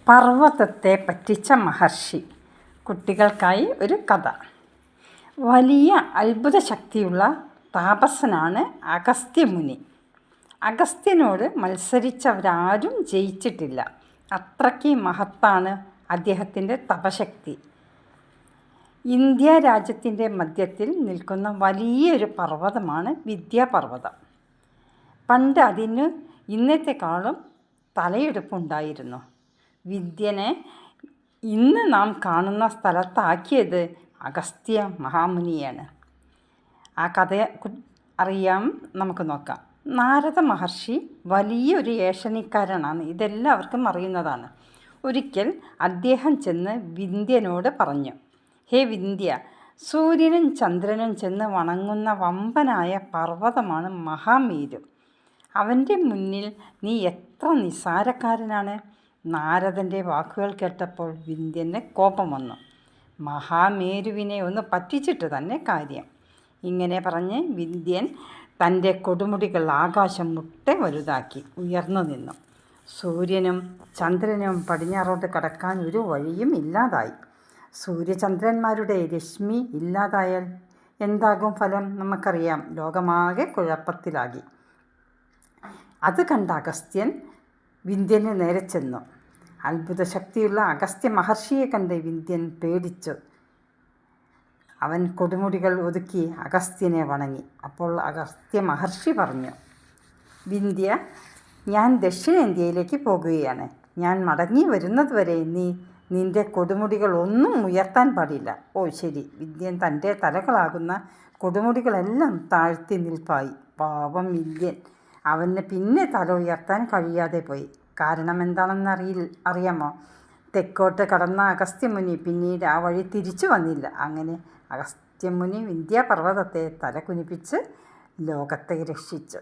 പർവ്വതത്തെ പറ്റിച്ച മഹർഷി. കുട്ടികൾക്കായി ഒരു കഥ. വലിയ അത്ഭുത ശക്തിയുള്ള താപസനാണ് അഗസ്ത്യമുനി. അഗസ്ത്യനോട് മത്സരിച്ചവരാരും ജയിച്ചിട്ടില്ല. അത്രയ്ക്ക് മഹത്താണ് അദ്ദേഹത്തിൻ്റെ തപശക്തി. ഇന്ത്യ രാജ്യത്തിൻ്റെ മധ്യത്തിൽ നിൽക്കുന്ന വലിയൊരു പർവ്വതമാണ് വിന്ധ്യാപർവ്വതം. പണ്ട് അതിന് ഇന്നത്തെക്കാളും തലയെടുപ്പുണ്ടായിരുന്നു. വിന്ധ്യനെ ഇന്ന് നാം കാണുന്ന സ്ഥലത്താക്കിയത് അഗസ്ത്യ മഹാമുനിയാണ്. ആ കഥ അറിയാം, നമുക്ക് നോക്കാം. നാരദ മഹർഷി വലിയൊരു ഏഷണിക്കാരനാണ്. ഇതെല്ലാവർക്കും അറിയുന്നതാണ്. ഒരിക്കൽ അദ്ദേഹം ചെന്ന് വിന്ധ്യനോട് പറഞ്ഞു, ഹേ വിന്ധ്യ, സൂര്യനും ചന്ദ്രനും ചെന്ന് വണങ്ങുന്ന വമ്പനായ പർവ്വതമാണ് മഹാമേരു. അവൻ്റെ മുന്നിൽ നീ എത്ര നിസ്സാരക്കാരനാണ്. നാരദൻ്റെ വാക്കുകൾ കേട്ടപ്പോൾ വിന്ധ്യന് കോപം വന്നു. മഹാമേരുവിനെ ഒന്ന് പറ്റിച്ചിട്ട് തന്നെ കാര്യം. ഇങ്ങനെ പറഞ്ഞ് വിന്ധ്യൻ തൻ്റെ കൊടുമുടികൾ ആകാശം മുട്ടെ വലുതാക്കി ഉയർന്നു നിന്നു. സൂര്യനും ചന്ദ്രനും പടിഞ്ഞാറോട്ട് കടക്കാൻ ഒരു വഴിയും ഇല്ലാതായി. സൂര്യചന്ദ്രന്മാരുടെ രശ്മി ഇല്ലാതായാൽ എന്താകും ഫലം നമുക്കറിയാം. ലോകമാകെ കുഴപ്പത്തിലാകി. അത് കണ്ട അഗസ്ത്യൻ വിന്ധ്യന് നേരെ ചെന്നു. അത്ഭുതശക്തിയുള്ള അഗസ്ത്യ മഹർഷിയെ കണ്ട് വിന്ധ്യൻ പേടിച്ചു. അവൻ കൊടുമുടികൾ ഒതുക്കി അഗസ്ത്യനെ വണങ്ങി. അപ്പോൾ അഗസ്ത്യ മഹർഷി പറഞ്ഞു, വിന്ധ്യ, ഞാൻ ദക്ഷിണേന്ത്യയിലേക്ക് പോകുകയാണ്. ഞാൻ മടങ്ങി വരുന്നതുവരെ നീ നിൻ്റെ കൊടുമുടികൾ ഒന്നും ഉയർത്താൻ പാടില്ല. ഓ ശരി. വിന്ധ്യൻ തൻ്റെ തലകളാകുന്ന കൊടുമുടികളെല്ലാം താഴ്ത്തി നിൽപ്പായി. പാവം വിന്ധ്യൻ. അവന് പിന്നെ തല ഉയർത്താൻ കഴിയാതെ പോയി. കാരണം എന്താണെന്ന് അറിയാമോ? തെക്കോട്ട് കടന്ന അഗസ്ത്യമുനി പിന്നീട് ആ വഴി തിരിച്ചു വന്നില്ല. അങ്ങനെ അഗസ്ത്യമുനി വിന്ധ്യാപർവ്വതത്തെ തല കുനിപ്പിച്ച് ലോകത്തെ രക്ഷിച്ചു.